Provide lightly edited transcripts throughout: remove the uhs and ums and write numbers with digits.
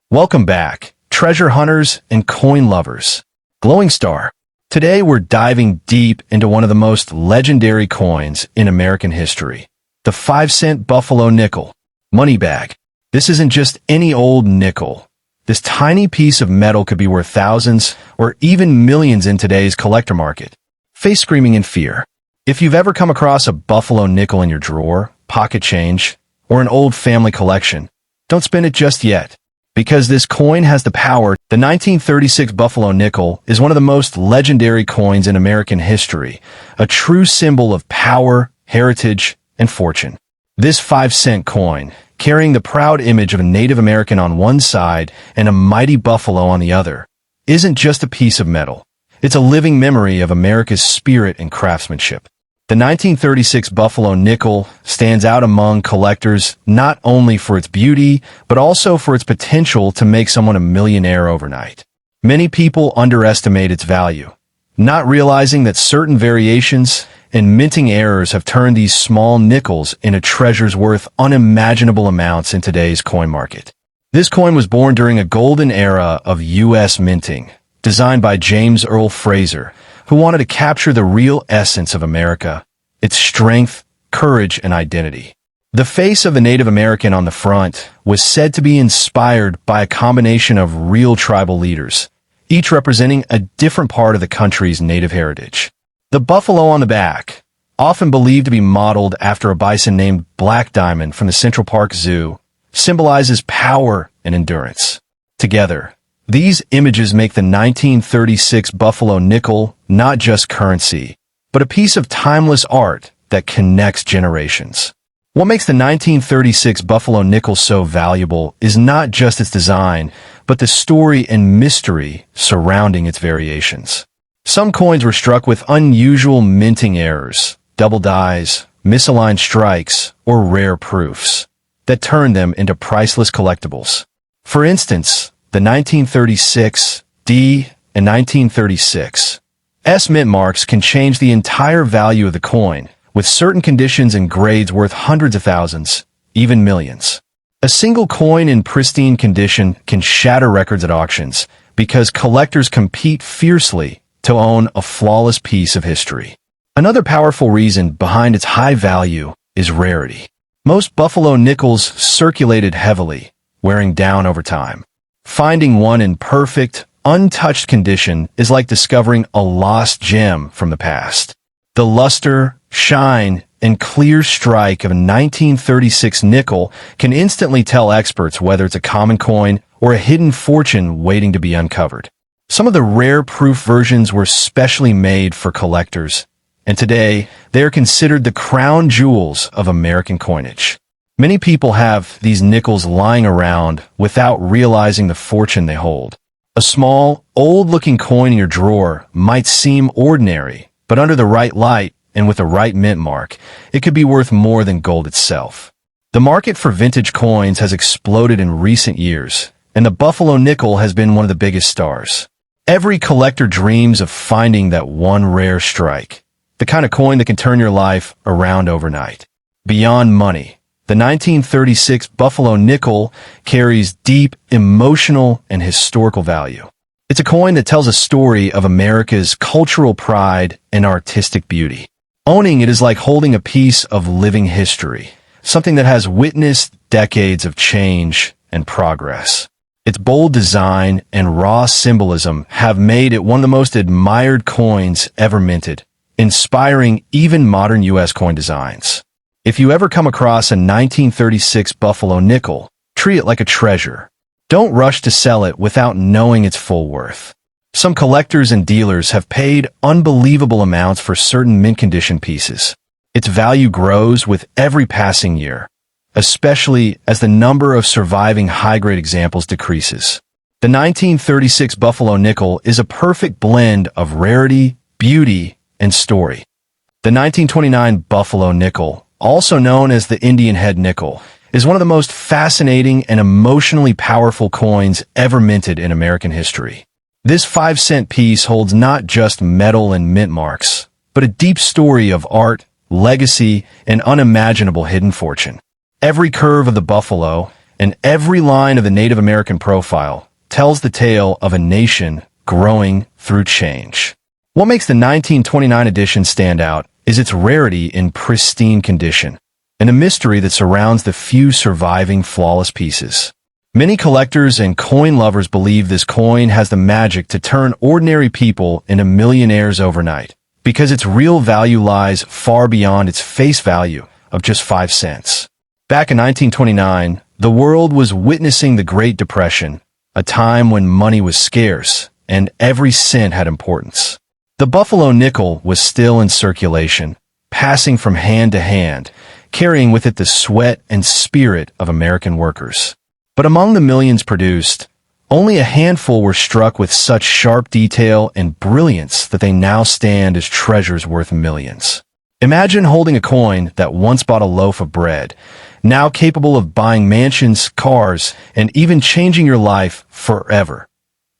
Welcome back, treasure hunters and coin lovers. Glowing Star. Today we're diving deep into one of the most legendary coins in American history, the 5-cent Buffalo nickel. Money bag. This isn't just any old nickel. This tiny piece of metal could be worth thousands or even millions in today's collector market. Face screaming in fear. If you've ever come across a Buffalo nickel in your drawer, pocket change, or an old family collection, don't spend it just yet. Because this coin has the power. The 1936 Buffalo nickel is one of the most legendary coins in American history, a true symbol of power, heritage, and fortune. This 5-cent coin, carrying the proud image of a Native American on one side and a mighty buffalo on the other, isn't just a piece of metal. It's a living memory of America's spirit and craftsmanship. The 1936 Buffalo nickel stands out among collectors not only for its beauty, but also for its potential to make someone a millionaire overnight. Many people underestimate its value, not realizing that certain variations and minting errors have turned these small nickels into treasures worth unimaginable amounts in today's coin market. This coin was born during a golden era of U.S. minting, designed by James Earl Fraser, who wanted to capture the real essence of America, its strength, courage, and identity. The face of the Native American on the front was said to be inspired by a combination of real tribal leaders, each representing a different part of the country's native heritage. The buffalo on the back, often believed to be modeled after a bison named Black Diamond from the Central Park Zoo, symbolizes power and endurance. Together, these images make the 1936 Buffalo nickel not just currency, but a piece of timeless art that connects generations. What makes the 1936 Buffalo nickel so valuable is not just its design, but the story and mystery surrounding its variations. Some coins were struck with unusual minting errors, double dies, misaligned strikes, or rare proofs that turned them into priceless collectibles. For instance, the 1936 D and 1936 S mint marks can change the entire value of the coin, with certain conditions and grades worth hundreds of thousands, even millions. A single coin in pristine condition can shatter records at auctions because collectors compete fiercely to own a flawless piece of history. Another powerful reason behind its high value is rarity. Most Buffalo nickels circulated heavily, wearing down over time. Finding one in perfect, untouched condition is like discovering a lost gem from the past. The luster, shine, and clear strike of a 1936 nickel can instantly tell experts whether it's a common coin or a hidden fortune waiting to be uncovered. Some of the rare proof versions were specially made for collectors, and today they are considered the crown jewels of American coinage. Many people have these nickels lying around without realizing the fortune they hold. A small, old-looking coin in your drawer might seem ordinary, but under the right light and with the right mint mark, it could be worth more than gold itself. The market for vintage coins has exploded in recent years, and the Buffalo nickel has been one of the biggest stars. Every collector dreams of finding that one rare strike, the kind of coin that can turn your life around overnight. Beyond money, the 1936 Buffalo nickel carries deep emotional and historical value. It's a coin that tells a story of America's cultural pride and artistic beauty. Owning it is like holding a piece of living history, something that has witnessed decades of change and progress. Its bold design and raw symbolism have made it one of the most admired coins ever minted, inspiring even modern U.S. coin designs. If you ever come across a 1936 Buffalo nickel, treat it like a treasure. Don't rush to sell it without knowing its full worth. Some collectors and dealers have paid unbelievable amounts for certain mint condition pieces. Its value grows with every passing year, especially as the number of surviving high-grade examples decreases. The 1936 Buffalo nickel is a perfect blend of rarity, beauty, and story. The 1929 Buffalo nickel, also known as the Indian head nickel, is one of the most fascinating and emotionally powerful coins ever minted in American history. This 5-cent piece holds not just metal and mint marks, but a deep story of art, legacy, and unimaginable hidden fortune. Every curve of the buffalo, and every line of the Native American profile tells the tale of a nation growing through change. What makes the 1929 edition stand out is its rarity in pristine condition, and a mystery that surrounds the few surviving flawless pieces. Many collectors and coin lovers believe this coin has the magic to turn ordinary people into millionaires overnight, because its real value lies far beyond its face value of just 5 cents. Back in 1929, the world was witnessing the Great Depression, a time when money was scarce and every cent had importance. The Buffalo nickel was still in circulation, passing from hand to hand, carrying with it the sweat and spirit of American workers. But among the millions produced, only a handful were struck with such sharp detail and brilliance that they now stand as treasures worth millions. Imagine holding a coin that once bought a loaf of bread, now capable of buying mansions, cars, and even changing your life forever.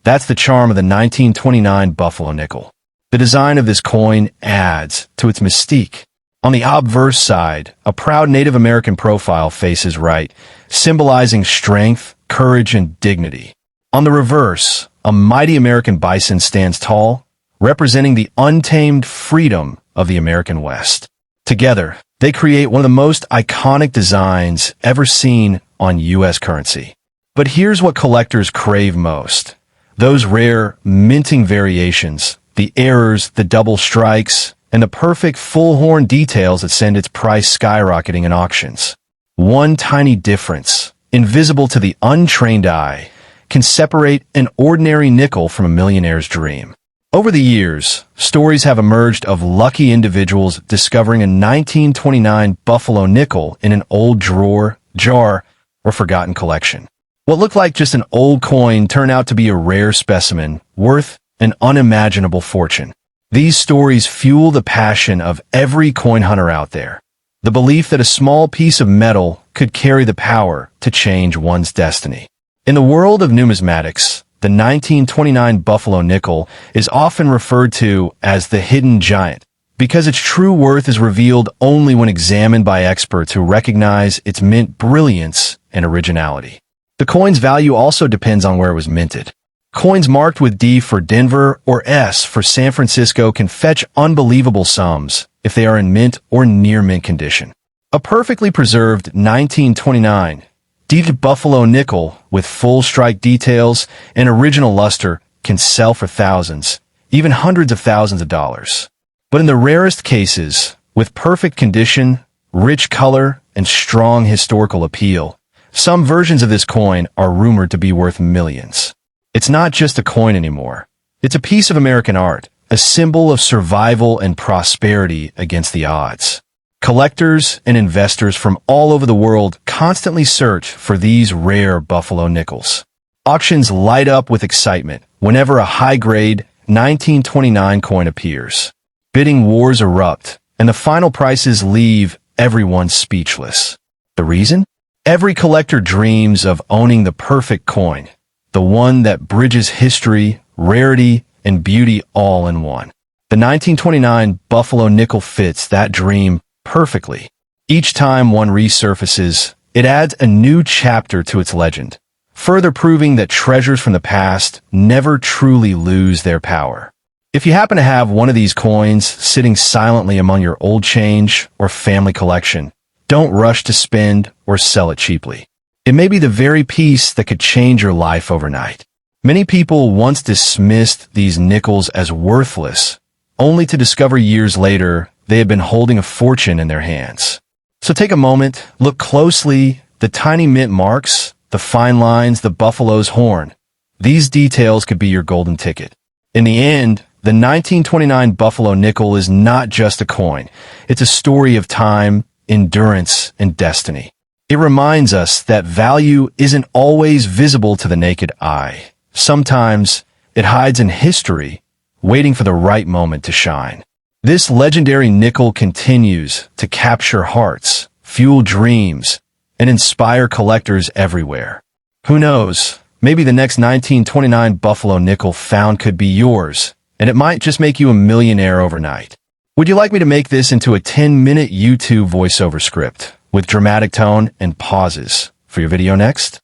That's the charm of the 1929 Buffalo nickel. The design of this coin adds to its mystique. On the obverse side, a proud Native American profile faces right, symbolizing strength, courage, and dignity. On the reverse, a mighty American bison stands tall, representing the untamed freedom of the American West. Together, they create one of the most iconic designs ever seen on U.S. currency. But here's what collectors crave most: those rare, minting variations, the errors, the double strikes, and the perfect full-horn details that send its price skyrocketing in auctions. One tiny difference, invisible to the untrained eye, can separate an ordinary nickel from a millionaire's dream. Over the years, stories have emerged of lucky individuals discovering a 1929 Buffalo nickel in an old drawer, jar, or forgotten collection. What looked like just an old coin turned out to be a rare specimen, worth an unimaginable fortune. These stories fuel the passion of every coin hunter out there. The belief that a small piece of metal could carry the power to change one's destiny. In the world of numismatics, the 1929 Buffalo nickel is often referred to as the hidden giant, because its true worth is revealed only when examined by experts who recognize its mint brilliance and originality. The coin's value also depends on where it was minted. Coins marked with D for Denver or S for San Francisco can fetch unbelievable sums if they are in mint or near mint condition. A perfectly preserved 1929 deep Buffalo nickel with full strike details and original luster can sell for thousands, even hundreds of thousands of dollars. But in the rarest cases, with perfect condition, rich color, and strong historical appeal, some versions of this coin are rumored to be worth millions. It's not just a coin anymore. It's a piece of American art, a symbol of survival and prosperity against the odds. Collectors and investors from all over the world constantly search for these rare Buffalo nickels. Auctions light up with excitement whenever a high-grade 1929 coin appears. Bidding wars erupt, and the final prices leave everyone speechless. The reason? Every collector dreams of owning the perfect coin, the one that bridges history, rarity, and beauty all in one. The 1929 Buffalo nickel fits that dream perfectly. Each time one resurfaces, it adds a new chapter to its legend, further proving that treasures from the past never truly lose their power. If you happen to have one of these coins sitting silently among your old change or family collection, don't rush to spend or sell it cheaply. It may be the very piece that could change your life overnight. Many people once dismissed these nickels as worthless, only to discover years later they had been holding a fortune in their hands. So take a moment, look closely, the tiny mint marks, the fine lines, the buffalo's horn. These details could be your golden ticket. In the end, the 1929 Buffalo nickel is not just a coin. It's a story of time, endurance, and destiny. It reminds us that value isn't always visible to the naked eye. Sometimes it hides in history, waiting for the right moment to shine. This legendary nickel continues to capture hearts, fuel dreams, and inspire collectors everywhere. Who knows, maybe the next 1929 Buffalo nickel found could be yours, and it might just make you a millionaire overnight. Would you like me to make this into a 10-minute YouTube voiceover script with dramatic tone and pauses for your video next.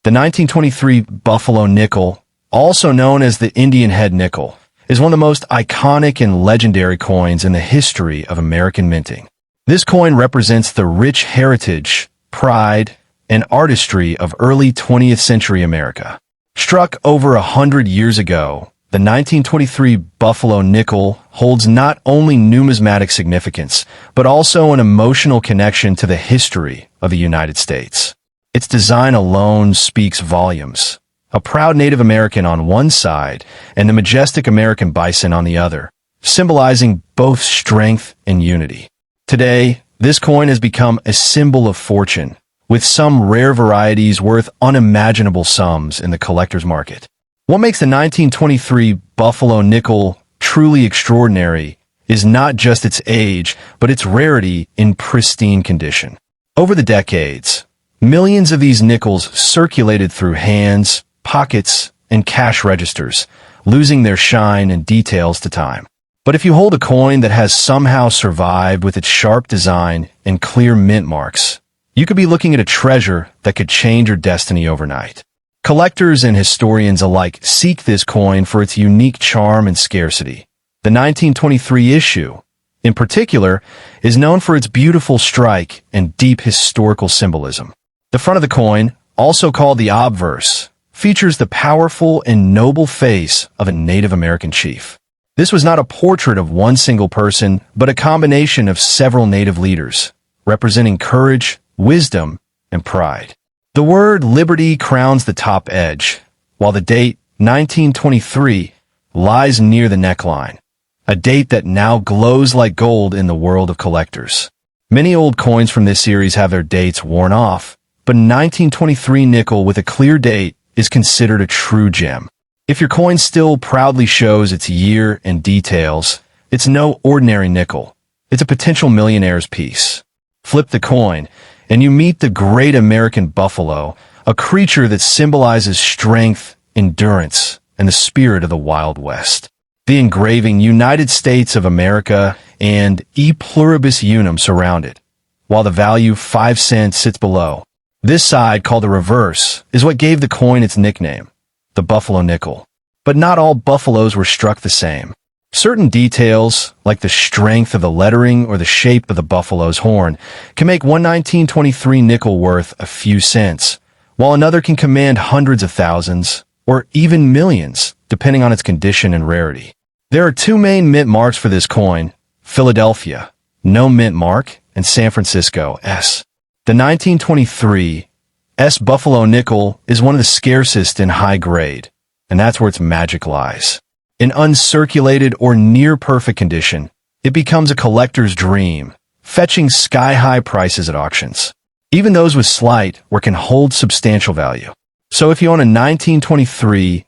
The 1923 Buffalo nickel, also known as the Indian head nickel, is one of the most iconic and legendary coins in the history of American minting. This coin represents the rich heritage, pride, and artistry of early 20th century America. Struck over 100 years ago, the 1923 Buffalo nickel holds not only numismatic significance, but also an emotional connection to the history of the United States. Its design alone speaks volumes. A proud Native American on one side and the majestic American bison on the other, symbolizing both strength and unity. Today, this coin has become a symbol of fortune, with some rare varieties worth unimaginable sums in the collector's market. What makes the 1923 Buffalo nickel truly extraordinary is not just its age, but its rarity in pristine condition. Over the decades, millions of these nickels circulated through hands, pockets, and cash registers, losing their shine and details to time. But if you hold a coin that has somehow survived with its sharp design and clear mint marks, you could be looking at a treasure that could change your destiny overnight. Collectors and historians alike seek this coin for its unique charm and scarcity. The 1923 issue, in particular, is known for its beautiful strike and deep historical symbolism. The front of the coin, also called the obverse, features the powerful and noble face of a Native American chief. This was not a portrait of one single person, but a combination of several Native leaders, representing courage, wisdom, and pride. The word liberty crowns the top edge, while the date 1923 lies near the neckline, a date that now glows like gold in the world of collectors. Many old coins from this series have their dates worn off, but 1923 nickel with a clear date is considered a true gem. If your coin still proudly shows its year and details, it's no ordinary nickel. It's a potential millionaire's piece. Flip the coin, and you meet the great American buffalo, a creature that symbolizes strength, endurance, and the spirit of the Wild West. The engraving United States of America and E pluribus unum surround it, while the value 5 cents sits below. This side, called the reverse, is what gave the coin its nickname, the Buffalo nickel. But not all buffaloes were struck the same. Certain details, like the strength of the lettering or the shape of the buffalo's horn, can make one 1923 nickel worth a few cents, while another can command hundreds of thousands, or even millions, depending on its condition and rarity. There are two main mint marks for this coin: Philadelphia, no mint mark, and San Francisco, S. The 1923 S Buffalo nickel is one of the scarcest in high grade, and that's where its magic lies. In uncirculated or near-perfect condition, it becomes a collector's dream, fetching sky-high prices at auctions. Even those with slight or can hold substantial value. So if you own a 1923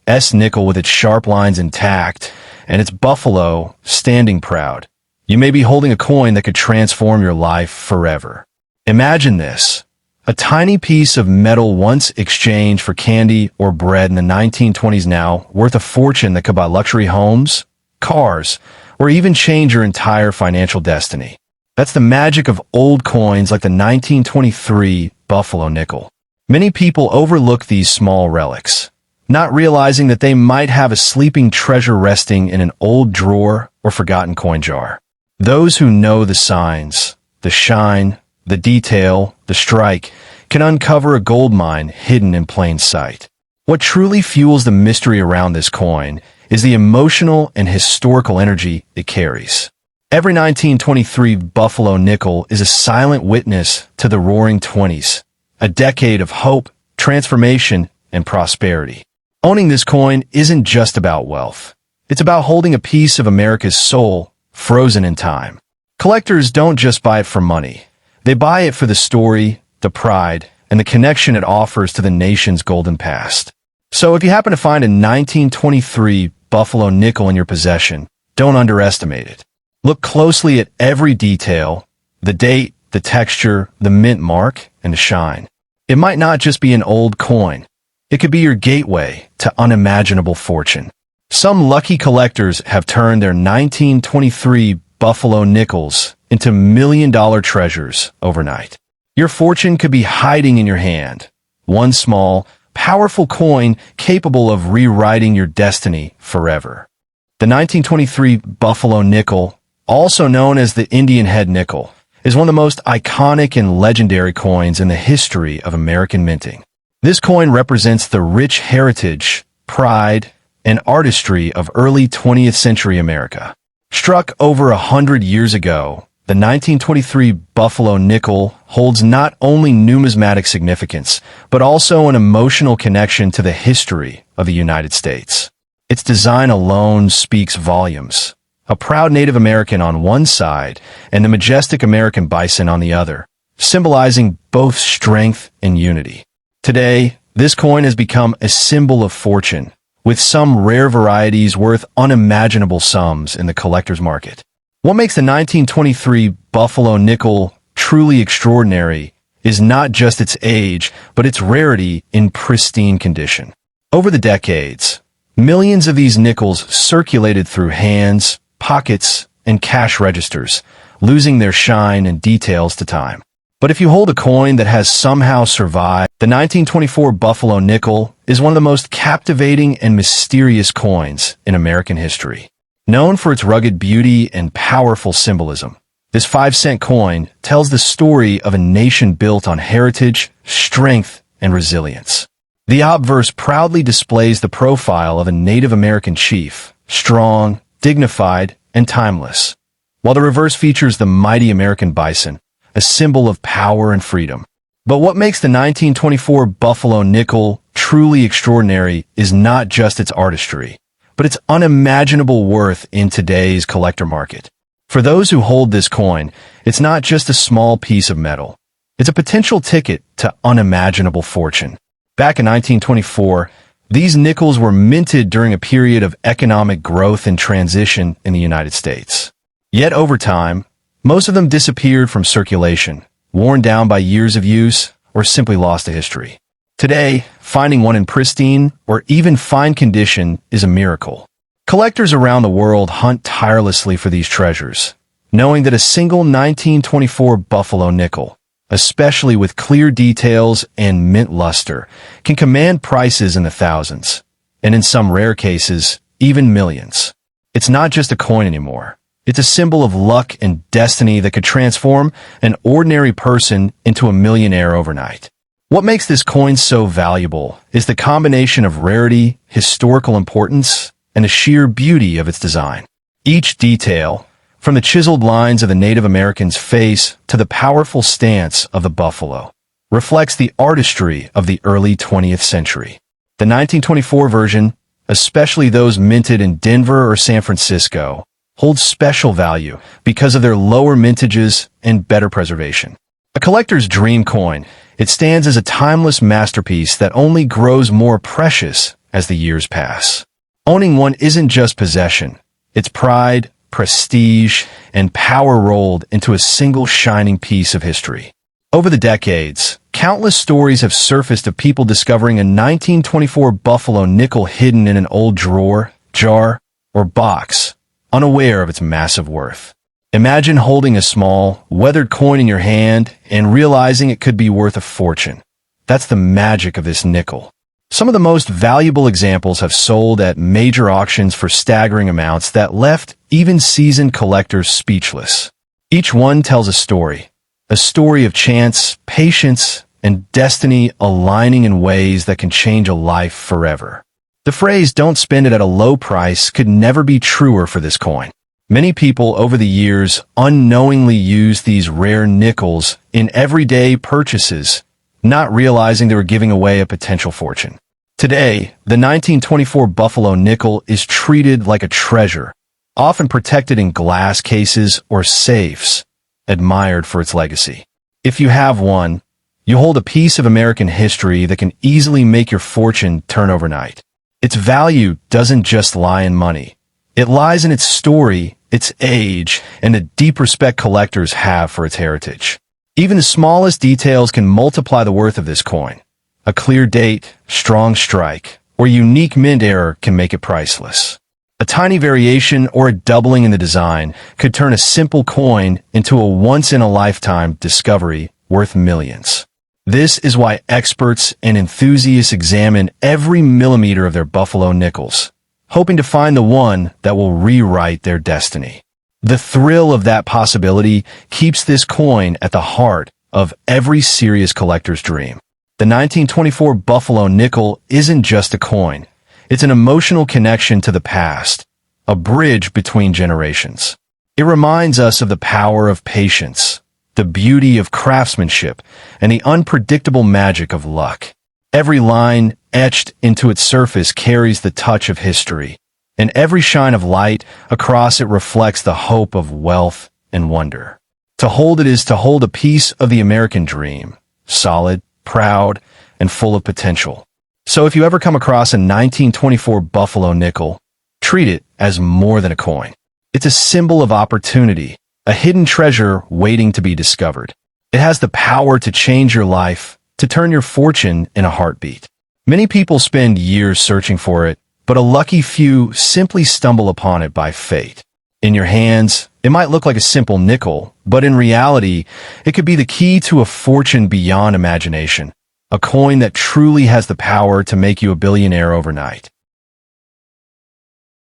S nickel with its sharp lines intact and its buffalo standing proud, you may be holding a coin that could transform your life forever. Imagine this. A tiny piece of metal once exchanged for candy or bread in the 1920s now worth a fortune that could buy luxury homes, cars, or even change your entire financial destiny. That's the magic of old coins like the 1923 Buffalo nickel. Many people overlook these small relics, not realizing that they might have a sleeping treasure resting in an old drawer or forgotten coin jar. Those who know the signs, the shine, the detail, the strike, can uncover a gold mine hidden in plain sight. What truly fuels the mystery around this coin is the emotional and historical energy it carries. Every 1923 Buffalo nickel is a silent witness to the Roaring Twenties, a decade of hope, transformation, and prosperity. Owning this coin isn't just about wealth. It's about holding a piece of America's soul, frozen in time. Collectors don't just buy it for money. They buy it for the story, the pride, and the connection it offers to the nation's golden past. So if you happen to find a 1923 Buffalo nickel in your possession, don't underestimate it. Look closely at every detail, the date, the texture, the mint mark, and the shine. It might not just be an old coin. It could be your gateway to unimaginable fortune. Some lucky collectors have turned their 1923 Buffalo nickels into million-dollar treasures overnight. Your fortune could be hiding in your hand. One small, powerful coin capable of rewriting your destiny forever. The 1923 Buffalo nickel, also known as the Indian head nickel, is one of the most iconic and legendary coins in the history of American minting. This coin represents the rich heritage, pride, and artistry of early 20th century America. Struck over 100 years ago, the 1923 Buffalo nickel holds not only numismatic significance, but also an emotional connection to the history of the United States. Its design alone speaks volumes. A proud Native American on one side and the majestic American bison on the other, symbolizing both strength and unity. Today, this coin has become a symbol of fortune, with some rare varieties worth unimaginable sums in the collector's market. What makes the 1923 Buffalo nickel truly extraordinary is not just its age, but its rarity in pristine condition. Over the decades, millions of these nickels circulated through hands, pockets, and cash registers, losing their shine and details to time. But if you hold a coin that has somehow survived, the 1924 Buffalo nickel is one of the most captivating and mysterious coins in American history. Known for its rugged beauty and powerful symbolism, this 5-cent coin tells the story of a nation built on heritage, strength, and resilience. The obverse proudly displays the profile of a Native American chief, strong, dignified, and timeless, while the reverse features the mighty American bison, a symbol of power and freedom. But what makes the 1924 Buffalo nickel truly extraordinary is not just its artistry, but its unimaginable worth in today's collector market. For those who hold this coin, it's not just a small piece of metal. It's a potential ticket to unimaginable fortune. Back in 1924, these nickels were minted during a period of economic growth and transition in the United States. Yet over time, most of them disappeared from circulation, worn down by years of use, or simply lost to history. Today, finding one in pristine or even fine condition is a miracle. Collectors around the world hunt tirelessly for these treasures, knowing that a single 1924 Buffalo nickel, especially with clear details and mint luster, can command prices in the thousands, and in some rare cases, even millions. It's not just a coin anymore. It's a symbol of luck and destiny that could transform an ordinary person into a millionaire overnight. What makes this coin so valuable is the combination of rarity, historical importance, and the sheer beauty of its design. Each detail, from the chiseled lines of the Native American's face to the powerful stance of the buffalo, reflects the artistry of the early 20th century. The 1924 version, especially those minted in Denver or San Francisco, holds special value because of their lower mintages and better preservation. A collector's dream coin, it stands as a timeless masterpiece that only grows more precious as the years pass. Owning one isn't just possession. It's pride, prestige, and power rolled into a single shining piece of history. Over the decades, countless stories have surfaced of people discovering a 1924 Buffalo nickel hidden in an old drawer, jar, or box, unaware of its massive worth. Imagine holding a small, weathered coin in your hand and realizing it could be worth a fortune. That's the magic of this nickel. Some of the most valuable examples have sold at major auctions for staggering amounts that left even seasoned collectors speechless. Each one tells a story of chance, patience, and destiny aligning in ways that can change a life forever. The phrase, "don't spend it at a low price," could never be truer for this coin. Many people over the years unknowingly use these rare nickels in everyday purchases, not realizing they were giving away a potential fortune. Today, the 1924 Buffalo nickel is treated like a treasure, often protected in glass cases or safes, admired for its legacy. If you have one, you hold a piece of American history that can easily make your fortune turn overnight. Its value doesn't just lie in money. It lies in its story, its age, and the deep respect collectors have for its heritage. Even the smallest details can multiply the worth of this coin. A clear date, strong strike, or unique mint error can make it priceless. A tiny variation or a doubling in the design could turn a simple coin into a once-in-a-lifetime discovery worth millions. This is why experts and enthusiasts examine every millimeter of their buffalo nickels, hoping to find the one that will rewrite their destiny. The thrill of that possibility keeps this coin at the heart of every serious collector's dream. The 1924 Buffalo nickel isn't just a coin. It's an emotional connection to the past, a bridge between generations. It reminds us of the power of patience, the beauty of craftsmanship, and the unpredictable magic of luck. Every line etched into its surface carries the touch of history, and every shine of light across it reflects the hope of wealth and wonder. To hold it is to hold a piece of the American dream, solid, proud, and full of potential. So if you ever come across a 1924 Buffalo nickel, treat it as more than a coin. It's a symbol of opportunity, a hidden treasure waiting to be discovered. It has the power to change your life, to turn your fortune in a heartbeat. Many people spend years searching for it, but a lucky few simply stumble upon it by fate. In your hands, it might look like a simple nickel, but in reality, it could be the key to a fortune beyond imagination, a coin that truly has the power to make you a billionaire overnight.